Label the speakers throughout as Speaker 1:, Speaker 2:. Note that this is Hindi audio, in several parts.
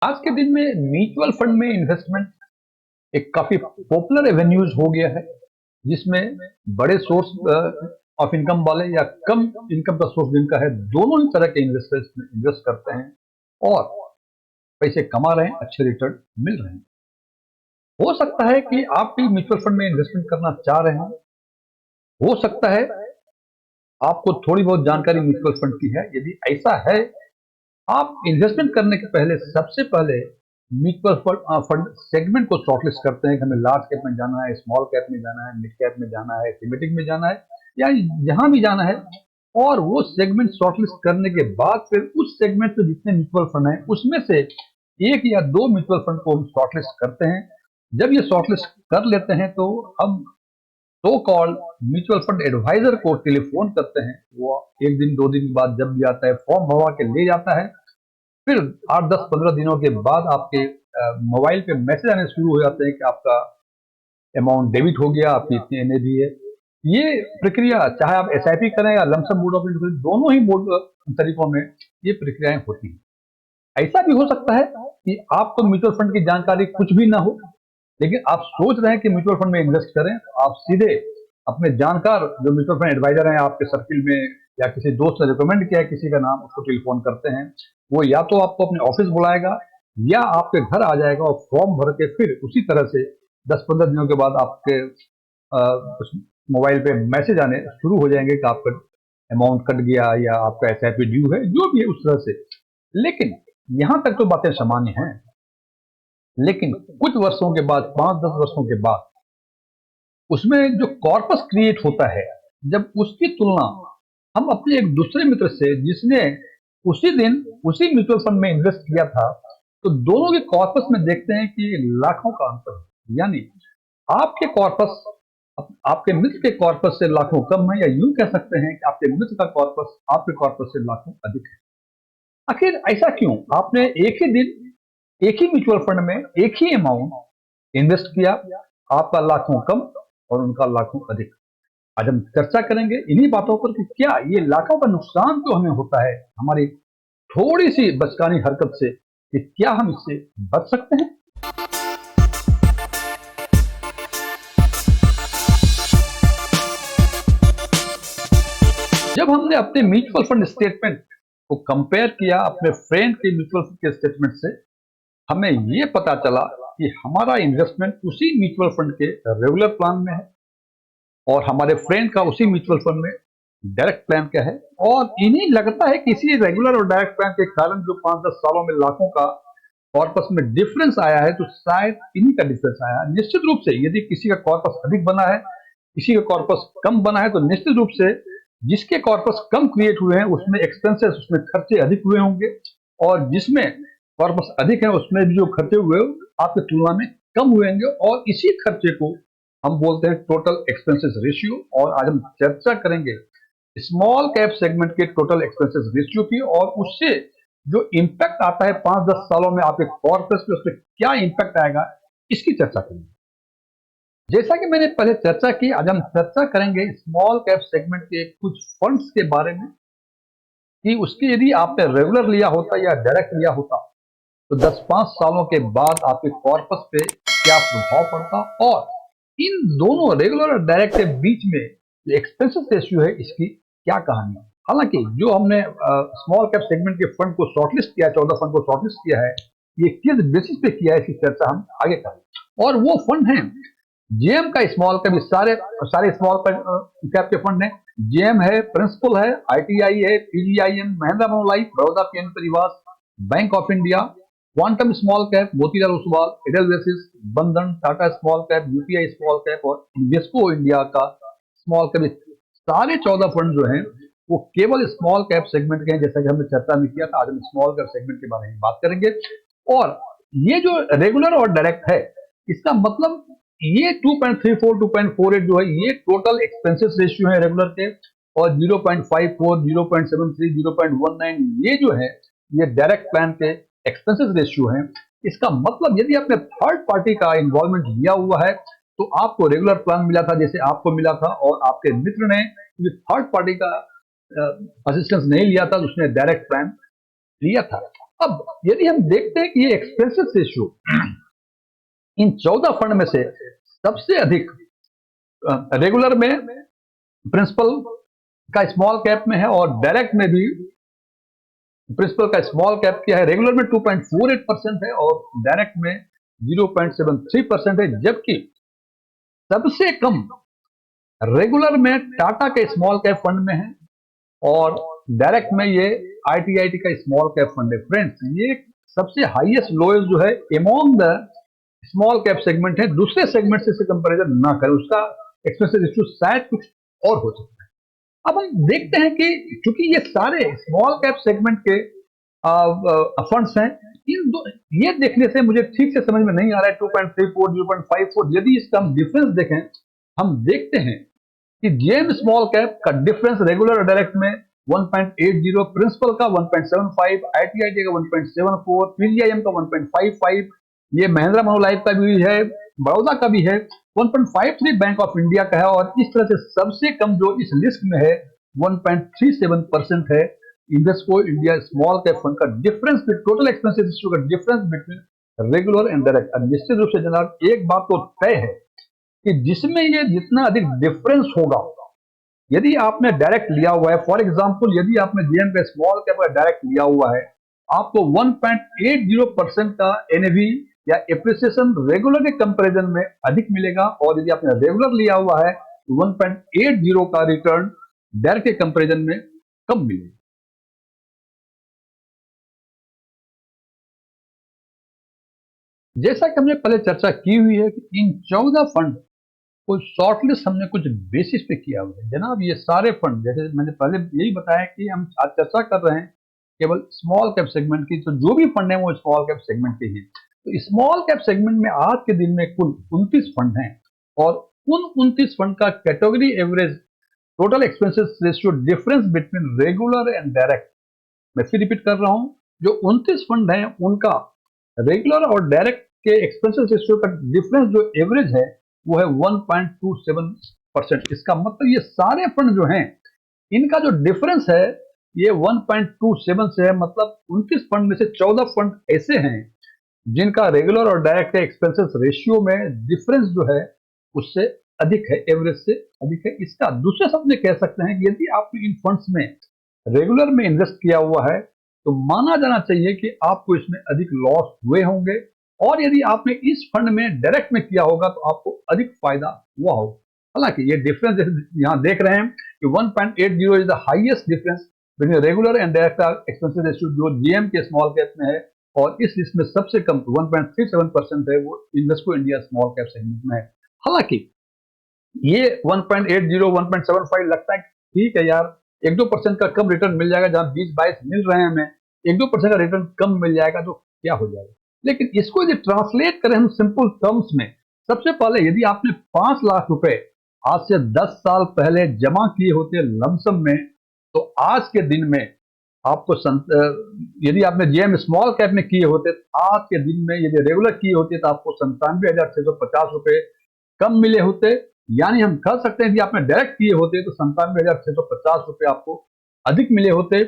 Speaker 1: आज के दिन में म्यूचुअल फंड में इन्वेस्टमेंट एक काफी पॉपुलर एवेन्यूज हो गया है, जिसमें बड़े सोर्स ऑफ इनकम वाले या कम इनकम का सोर्स जिनका है, दोनों ही तरह के इन्वेस्टर्स इन्वेस्ट करते हैं और पैसे कमा रहे हैं, अच्छे रिटर्न मिल रहे हैं। हो सकता है कि आप भी म्यूचुअल फंड में इन्वेस्टमेंट करना चाह रहे हैं। हो सकता है आपको थोड़ी बहुत जानकारी म्यूचुअल फंड की है। यदि ऐसा है, आप इन्वेस्टमेंट करने के पहले सबसे पहले म्यूचुअल फंड सेगमेंट को शॉर्टलिस्ट करते हैं कि हमें लार्ज कैप में जाना है, स्मॉल कैप में जाना है, मिड कैप में जाना है, थीमेटिक में जाना है, या जहां भी जाना है। और वो सेगमेंट शॉर्टलिस्ट करने के बाद फिर उस सेगमेंट से जितने म्यूचुअल फंड हैं उसमें से एक या दो म्यूचुअल फंड को हम शॉर्टलिस्ट करते हैं। जब ये शॉर्टलिस्ट कर लेते हैं तो हम so called mutual fund advisor को टेलीफोन करते हैं। वो एक दिन दो दिन बाद जब भी आता है, फॉर्म भरवा के ले जाता है। फिर 8 10 15 दिनों के बाद आपके मोबाइल पे मैसेज आने शुरू हो जाते हैं कि आपका अमाउंट डेबिट हो गया, आपकी इतनी एनएबी है। ये प्रक्रिया, चाहे आप एसआईपी करें या लमसम मोड ऑफ इन्वेस्टमेंट, दोनों ही मोड तरीकों में ये प्रक्रियाएं होती हैं। ऐसा भी हो सकता है कि आपको म्यूचुअल फंड की जानकारी कुछ भी ना हो, लेकिन आप सोच रहे हैं कि म्यूचुअल फंड में इन्वेस्ट करें, तो आप सीधे अपने जानकार जो म्यूचुअल फंड एडवाइजर हैं आपके सर्किल में, या किसी दोस्त ने रिकमेंड किया है किसी का नाम, उसको टेलीफोन करते हैं। वो या तो आपको अपने ऑफिस बुलाएगा या आपके घर आ जाएगा और फॉर्म भर के फिर उसी तरह से 10 15 दिनों के बाद आपके मोबाइल पे मैसेज आने शुरू हो जाएंगे कि आपका अमाउंट कट गया या आपका एसआईपी ड्यू है, जो भी है उस तरह से। लेकिन यहां तक तो बातें सामान्य हैं, लेकिन कुछ वर्षों के बाद, 5 10 वर्षों के बाद, उसमें जो कॉर्पस क्रिएट होता है, जब उसकी तुलना हम अपने एक दूसरे मित्र से जिसने उसी दिन उसी म्यूचुअल फंड में इन्वेस्ट किया था, तो दोनों के कॉर्पस में देखते हैं कि लाखों का अंतर है। यानी आपके कॉर्पस आपके मित्र के कॉर्पस से लाखों कम है, या यूं कह सकते हैं कि आपके मित्र का कॉर्पस आपके कॉर्पस से लाखों अधिक है। आखिर ऐसा क्यों? आपने एक ही दिन एक ही म्यूचुअल फंड में एक ही अमाउंट इन्वेस्ट किया, आपका लाखों कम और उनका लाखों अधिक। आज हम चर्चा करेंगे इन्हीं बातों पर कि क्या ये लाखों का नुकसान जो हमें होता है हमारी थोड़ी सी बचकानी हरकत से, कि क्या हम इससे बच सकते हैं। जब हमने अपने म्यूचुअल फंड स्टेटमेंट को कंपेयर किया अपने फ्रेंड के म्यूचुअल फंड के स्टेटमेंट से, हमें ये पता चला कि हमारा इन्वेस्टमेंट उसी म्यूचुअल फंड के रेगुलर प्लान में है और हमारे फ्रेंड का उसी म्यूचुअल फंड में डायरेक्ट प्लान का है। और इन्हीं लगता है कि इसी रेगुलर और डायरेक्ट प्लान के कारण जो 5 10 सालों में लाखों का कॉर्पस में डिफरेंस आया है, तो शायद इन्हीं का डिफरेंस आया है। निश्चित रूप से यदि किसी का कॉर्पस अधिक बना है, किसी का कॉर्पस कम बना है, तो निश्चित रूप से जिसके कॉर्पस कम क्रिएट हुए हैं उसमें एक्सपेंसेस, उसमें खर्चे अधिक हुए होंगे, और जिसमें कॉर्पस अधिक है उसमें भी जो खर्चे हुए आपकी तुलना में कम हुए होंगे। और इसी खर्चे को हम बोलते हैं टोटल एक्सपेंसेस रेशियो। और आज हम चर्चा करेंगे स्मॉल कैप सेगमेंट के टोटल एक्सपेंसेस रेशियो की, और उससे जो इंपैक्ट आता है 5 10 सालों में आपके कॉर्पस पे, उसमें क्या इंपैक्ट आएगा, इसकी चर्चा करेंगे। जैसा कि मैंने पहले चर्चा की, आज हम चर्चा करेंगे स्मॉल कैप सेगमेंट के कुछ फंड्स के बारे में, कि उसकी यदि आपने रेगुलर लिया होता या डायरेक्ट लिया होता, तो 10 5 सालों के बाद आपके कॉर्पस पे क्या प्रभाव पड़ता, और इन दोनों रेगुलर और डायरेक्ट के बीच में जो एक्सपेंसेस रेशियो है इसकी क्या कहानी है। हालांकि जो हमने स्मॉल कैप सेगमेंट के फंड को शॉर्टलिस्ट किया, 14 फंड को शॉर्टलिस्ट किया है, ये किस बेसिस पे किया है इसकी चर्चा हम आगे करें। और वो फंड है जेएम का स्मॉल कैप, सारे सारे स्मॉल कैप के फंड है। जेएम है, प्रिंसिपल है, आईटीआई है, PGIM, Mahindra Manulife, Baroda PN परिवार, bank of India, Quantum small cap, Motilal Oswal, Edelweiss, Bandhan, Tata small cap, UPI small cap और इन्वेस्को इंडिया का स्मॉल कैप। सारे 14 फंड जो हैं वो केवल स्मॉल कैप सेगमेंट के हैं, जैसा कि हमने चर्चा में किया था। आज हम स्मॉल कैप सेगमेंट के बारे में बात करेंगे। और ये जो रेगुलर और डायरेक्ट है, इसका मतलब ये 2.34 2.48 जो है ये टोटल एक्सपेंसेस रेशियो है रेगुलर के, और 0.54 0.73 0.19 ये जो है ये डायरेक्ट प्लान के एक्सपेंसेस रेशियो है। इसका मतलब यदि आपने थर्ड पार्टी का इन्वॉल्वमेंट लिया हुआ है तो आपको रेगुलर प्लान मिला था जैसे आपको मिला था, और आपके मित्र ने थर्ड पार्टी का असिस्टेंस नहीं लिया था, उसने डायरेक्ट प्लान लिया था। अब यदि हम देखते हैं कि ये एक्सपेंसेस रेशियो इन 14 फंड में से सबसे अधिक रेगुलर में प्रिंसिपल का स्मॉल कैप में है और डायरेक्ट में भी प्रिंसिपल का स्मॉल कैप क्या है, रेगुलर में 2.48% है और डायरेक्ट में 0.73% है, जबकि सबसे कम रेगुलर में टाटा के स्मॉल कैप फंड में है और डायरेक्ट में ये आईटीआईटी का स्मॉल कैप फंड है। फ्रेंड्स, ये सबसे हाईएस्ट लोएस्ट जो है among the small cap segment है। दूसरे सेगमेंट से कंपैरिजन ना करें, उसका एक्सपेंसेस रेशियो शायद कुछ और हो सकता है। अब हम देखते हैं कि क्योंकि ये सारे स्मॉल कैप सेगमेंट के फंड्स हैं, ये देखने से मुझे ठीक से समझ में नहीं आ रहा है 2.34 0.54। यदि इसका हम डिफरेंस देखें, हम देखते हैं कि जेएम स्मॉल कैप का डिफरेंस रेगुलर और डायरेक्ट में 1.80, प्रिंसिपल का 1.75, आईटीआईटी का 1.74, पीजीआईएम का 1.55, ये महिंद्रा मनोलाइफ का भी है, बड़ौदा का भी है, 1.53 बैंक ऑफ इंडिया का है और इस तरह से सबसे कम जो इस लिस्ट में है 1.37% है Invesco India small cap fund का डिफरेंस, टोटल एक्सपेंसेस रेशियो का difference between regular and direct. अब निश्चित रूप से जनाब एक बात तो तय है कि जिसमें ये जितना अधिक डिफरेंस होगा, यदि आपने डायरेक्ट लिया हुआ है, फॉर एग्जांपल यदि आपने जेएम का स्मॉल कैप का डायरेक्ट लिया हुआ है, आपको 1.80% का एनएवी या एप्रिसिएशन रेगुलर के कंपैरिजन में अधिक मिलेगा और यदि आपने रेगुलर लिया हुआ है तो 1.80 का रिटर्न डायरेक्ट के कंपैरिजन में कम मिलेगा। जैसा कि हमने पहले चर्चा की हुई है कि इन 14 फंड को शॉर्टलिस्ट हमने कुछ बेसिस पे किया हुआ है। जनाब ये सारे फंड, जैसे मैंने पहले यही बताया कि हम आज चर्चा कर रहे हैं केवल स्मॉल कैप सेगमेंट की, तो जो भी फंड है वो स्मॉल कैप सेगमेंट के ही। तो स्मॉल कैप सेगमेंट में आज के दिन में कुल 29 फंड हैं और उन 29 फंड का category average total expenses ratio difference between regular and direct, मैं फिर रिपीट कर रहा हूं, जो 29 फंड हैं उनका रेगुलर और डायरेक्ट के एक्सपेंसेस रेशियो का डिफरेंस जो एवरेज है वो है 1.27%। इसका मतलब ये सारे फंड जो हैं इनका जो डिफरेंस है ये 1.27 से है। मतलब 29 फंड में से 14 फंड ऐसे हैं जिनका रेगुलर और डायरेक्ट एक्सपेंसेस रेशियो में डिफरेंस जो है उससे अधिक है, एवरेज से अधिक है। इसका दूसरे शब्द में कह सकते हैं कि यदि आपने इन फंड्स में रेगुलर में इन्वेस्ट किया हुआ है तो माना जाना चाहिए कि आपको इसमें अधिक लॉस हुए होंगे और यदि आपने इस फंड में डायरेक्ट में किया होगा तो आपको अधिक फायदा हुआ होगा। हालांकि ये डिफरेंस यहाँ देख रहे हैं कि 1.80 is the highest difference between regular and direct expenses ratio जो जीएम के स्मॉल कैप में है और इस लिस्ट में सबसे कम 1.37% है वो Invesco India small cap segment में है। हालांकि ये 1.80 1.75 लगता है ठीक है यार, 1-2% का कम रिटर्न मिल जाएगा, जहां 20-22 मिल रहे हैं हमें, 1-2% का रिटर्न कम मिल जाएगा तो क्या हो जाएगा। लेकिन इसको यदि ट्रांसलेट करें हम सिंपल टर्म्स में, सबसे पहले यदि आपने 5 लाख रुपए आज से 10 साल पहले जमा किए होते लमसम में, तो आज के दिन में आपको यदि आपने जेएम स्मॉल कैप में किए होते, आज के दिन में यदि रेगुलर किए होते तो आपको 97,650 रुपए कम मिले होते। यानी हम कह सकते हैं कि आपने डायरेक्ट किए होते तो 97,650 रुपए आपको अधिक मिले होते।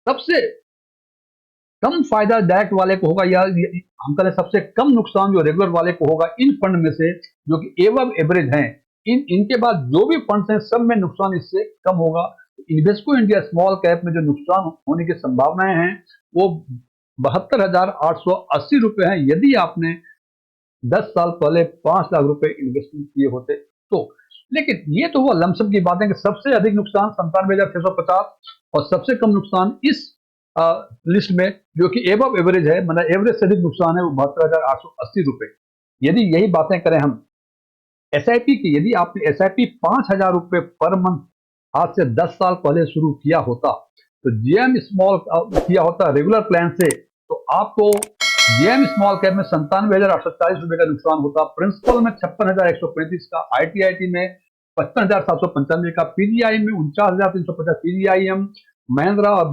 Speaker 1: सबसे कम फायदा डायरेक्ट वाले को होगा या हम कहें सबसे कम नुकसान जो रेगुलर वाले को होगा इन फंड में से जो कि एवब एवरेज हैं। इनके बाद जो भी फंड्स हैं सब में नुकसान इससे कम होगा। इन्वेस्को इंडिया स्मॉल कैप में जो नुकसान होने की संभावनाएं हैं वो 72,880 रुपए हैं यदि आपने 10 साल पहले 5 लाख रुपए इन्वेस्टमेंट किए होते तो। लेकिन ये तो वो लमसम की बात है कि सबसे अधिक नुकसान 97,650 और सबसे कम नुकसान इस लिस्ट में जो कि एबव एवरेज है, मतलब एवरेज से अधिक नुकसान है वो 72,880 रुपए। यदि यही बातें करें हम एसआईपी की, यदि आपने एसआईपी 5,000 रुपए पर मंथ आज से 10 साल पहले शुरू किया होता तो जीएम स्मॉल किया होता रेगुलर प्लान से, तो आपको जेएम स्मॉल कैप में 97,840 रुपए का नुकसान होता, प्रिंसिपल में 56,135 का, आईटीआईटी में 55,795 का, पीजीआई में 49,350, पीजीआईएम, महिंद्रा और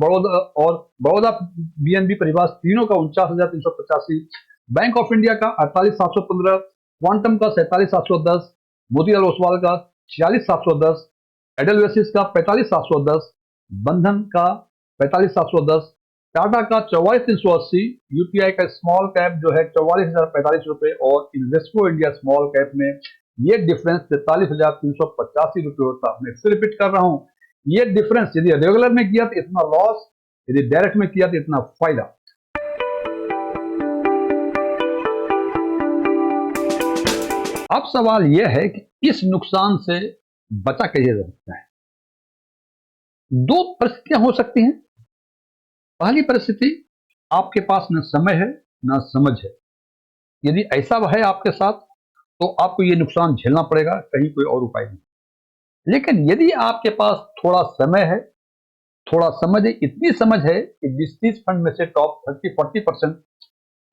Speaker 1: बड़ौदा बीएनबी परिवार तीनों का 49,385, बैंक ऑफ इंडिया का 48,715, क्वांटम का 47,710, मोतीलाल ओसवाल का 46,710, एडलवेसिस का 45,710, बंधन का 45,710 टाटा का 44,380, यूटीआई का स्मॉल कैप जो है 44,045 और इन्वेस्को इंडिया स्मॉल कैप में ये डिफरेंस 43,385 होता है। मैं फिर रिपीट कर रहा हूं, ये डिफरेंस यदि रेगुलर में किया तो इतना लॉस, यदि डायरेक्ट में किया तो इतना फायदा। अब सवाल यह है कि इस नुकसान से बचा कैसे जा सकता है। दो परिस्थितियां हो सकती हैं। पहली परिस्थिति, आपके पास न समय है न समझ है। यदि ऐसा है आपके साथ तो आपको ये नुकसान झेलना पड़ेगा, कहीं कोई और उपाय नहीं। लेकिन यदि आपके पास थोड़ा समय है, थोड़ा समझ है, इतनी समझ है कि 20-30 फंड में से टॉप 30-40%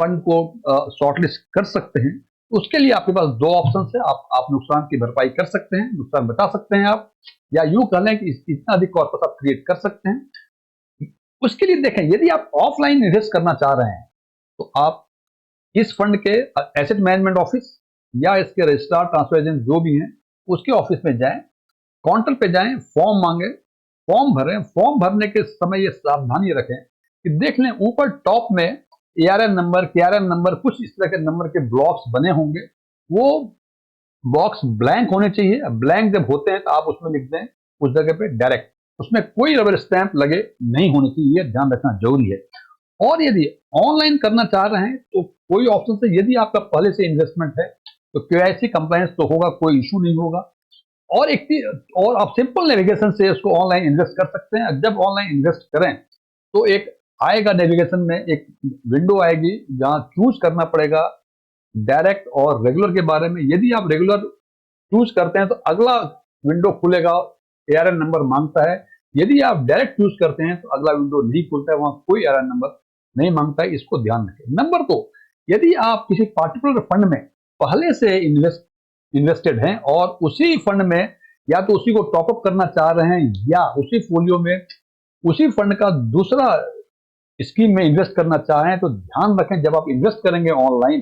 Speaker 1: फंड को शॉर्टलिस्ट कर सकते हैं, उसके लिए आपके पास दो ऑप्शन है। आप नुकसान की भरपाई कर सकते हैं, नुकसान बचा सकते हैं आप, या यूं कह लें कि इतना अधिक कॉर्पस आप क्रिएट कर सकते हैं। उसके लिए देखें, यदि आप ऑफलाइन इन्वेस्ट करना चाह रहे हैं तो आप इस फंड के एसेट मैनेजमेंट ऑफिस या इसके रजिस्ट्रार ट्रांसफर एजेंट जो भी हैं उसके ऑफिस में जाएं, काउंटर पे जाएं, फॉर्म मांगे, फॉर्म भरें। फॉर्म भरने के समय ये सावधानी रखें कि देख लें ऊपर टॉप में एआरएन नंबर, केआरएन नंबर, कुछ इस तरह के नंबर के ब्लॉक्स बने होंगे। वो बॉक्स ब्लैंक होने चाहिए। ब्लैंक जब होते हैं तो आप उसमें लिख दें उस जगह पे डायरेक्ट, उसमें कोई रबर स्टैंप लगे नहीं होनी चाहिए, ध्यान रखना जरूरी है। और यदि ऑनलाइन करना चाह रहे हैं तो कोई ऑप्शन से, यदि आपका पहले से इन्वेस्टमेंट है तो केवाईसी कंप्लायंस तो होगा, कोई इशू नहीं होगा। और एक और आप सिंपल नेविगेशन से उसको ऑनलाइन इन्वेस्ट कर सकते हैं। जब ऑनलाइन इन्वेस्ट करें तो एक आएगा नेविगेशन में एक विंडो आएगी जहां चूज करना पड़ेगा डायरेक्ट और रेगुलर के बारे में। यदि आप रेगुलर चूज करते हैं तो अगला विंडो खुलेगा, एआरएन नंबर मांगता है। यदि आप डायरेक्ट चूज करते हैं तो अगला विंडो नहीं खुलता है, वहां कोई एआरएन नंबर नहीं मांगता है। इसको ध्यान रखें। नंबर 2, यदि आप किसी पार्टिकुलर फंड में पहले से इन्वेस्टेड हैं और उसी फंड में या तो उसी को टॉपअप करना चाह रहे हैं या उसी फोलियो में उसी फंड का दूसरा स्कीम में इन्वेस्ट करना चाहें, तो ध्यान रखें जब आप इन्वेस्ट करेंगे ऑनलाइन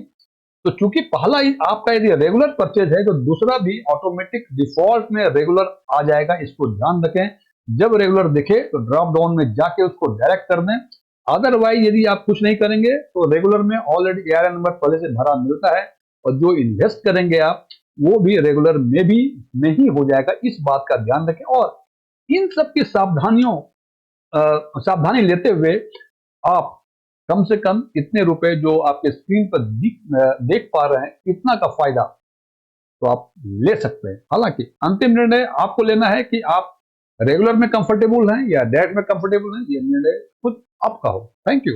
Speaker 1: तो चूंकि पहला आपका यदि रेगुलर परचेज है तो दूसरा भी ऑटोमेटिक डिफॉल्ट में रेगुलर आ जाएगा। इसको ध्यान रखें। जब रेगुलर दिखे तो ड्रॉप डाउन में जाके उसको डायरेक्ट कर दें। अदरवाइज यदि आप कुछ नहीं करेंगे तो रेगुलर में ऑलरेडी एआरएन नंबर पहले से भरा मिलता है और जो इन्वेस्ट करेंगे आप वो भी रेगुलर में भी नहीं हो जाएगा। इस बात का ध्यान रखें और इन सब की सावधानी लेते हुए आप कम से कम इतने रुपए जो आपके स्क्रीन पर देख पा रहे हैं, इतना का फायदा तो आप ले सकते हैं। हालांकि अंतिम निर्णय आपको लेना है कि आप रेगुलर में कंफर्टेबल हैं या डायरेक्ट में कंफर्टेबल हैं, ये निर्णय खुद आपका हो। Thank you.